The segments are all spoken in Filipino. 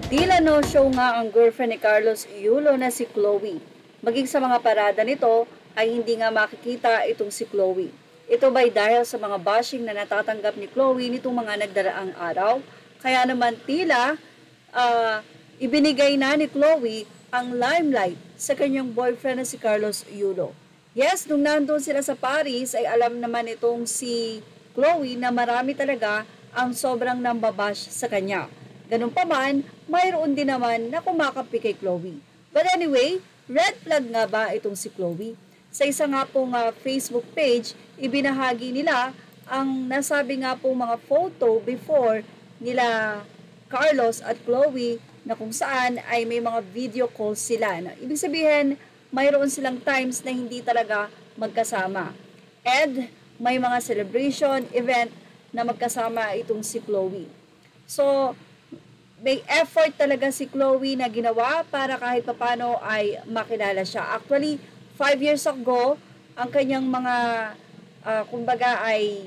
Tila no show nga ang girlfriend ni Carlos Yulo na si Chloe. Maging sa mga parada nito ay hindi nga makikita itong si Chloe. Ito ba'y dahil sa mga bashing na natatanggap ni Chloe nitong mga nagdaraang araw? Kaya naman tila ibinigay na ni Chloe ang limelight sa kanyang boyfriend na si Carlos Yulo. Yes, nung nandun sila sa Paris ay alam naman itong si Chloe na marami talaga ang sobrang nambabash sa kanya. Ganun pa man, mayroon din naman na kumakampi kay Chloe. But anyway, red flag nga ba itong si Chloe? Sa isa nga pong Facebook page, ibinahagi nila ang nasabi nga pong mga photo before nila Carlos at Chloe na kung saan ay may mga video calls sila. Ibig sabihin, mayroon silang times na hindi talaga magkasama. And may mga celebration, event na magkasama itong si Chloe. So, may effort talaga si Chloe na ginawa para kahit papano ay makilala siya. Actually, 5 years ago, ang kanyang mga, kumbaga ay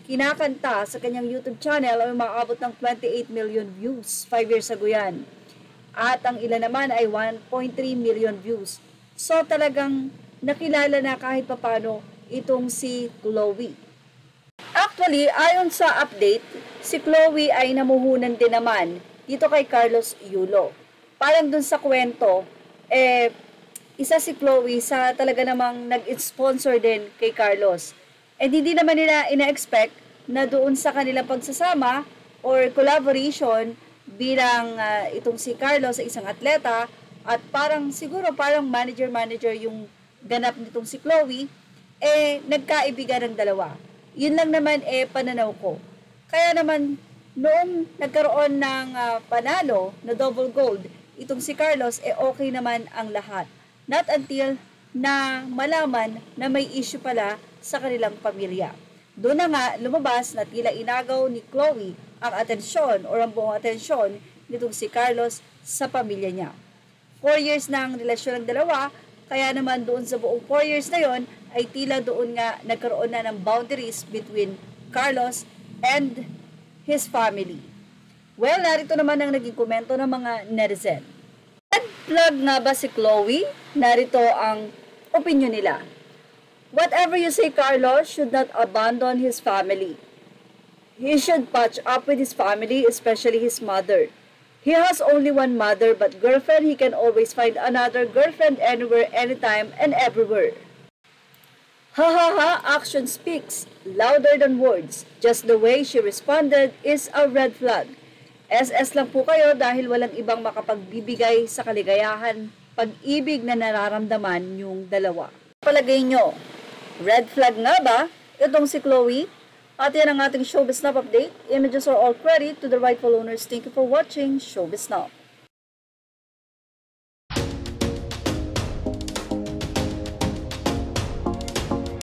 kinakanta sa kanyang YouTube channel ay maabot ng 28 million views. 5 years ago yan. At ang ilan naman ay 1.3 million views. So talagang nakilala na kahit papano itong si Chloe. Actually, ayon sa update, si Chloe ay namuhunan din naman dito kay Carlos Yulo. Parang dun sa kwento, isa si Chloe sa talaga namang nag-sponsor din kay Carlos. Hindi naman nila ina-expect na doon sa kanilang pagsasama or collaboration bilang itong si Carlos sa isang atleta at parang siguro parang manager-manager yung ganap nitong si Chloe, nagkaibigan ng dalawa. Yun lang naman pananaw ko. Kaya naman, noong nagkaroon ng panalo na double gold, itong si Carlos, okay naman ang lahat. Not until na malaman na may issue pala sa kanilang pamilya. Doon na nga lumabas na tila inagaw ni Chloe ang atensyon o ang buong atensyon nitong si Carlos sa pamilya niya. 4 years na ang relasyon ng dalawa, kaya naman doon sa buong 4 years na yon ay tila doon nga nagkaroon na ng boundaries between Carlos and his family. Well, narito naman ang naging komento ng mga netizen. Red flag nga ba si Chloe? Narito ang opinion nila. Whatever you say, Carlos should not abandon his family. He should patch up with his family, especially his mother. He has only one mother, but girlfriend, he can always find another girlfriend anywhere, anytime, and everywhere. Ha ha ha, action speaks louder than words. Just the way she responded is a red flag. SS lang po kayo dahil walang ibang makapagbibigay sa kaligayahan, pag-ibig na nararamdaman yung dalawa. Palagay nyo, red flag nga ba itong si Chloe? At yan ang ating Showbiz Now update. Images are all credit to the rightful owners. Thank you for watching Showbiz Now.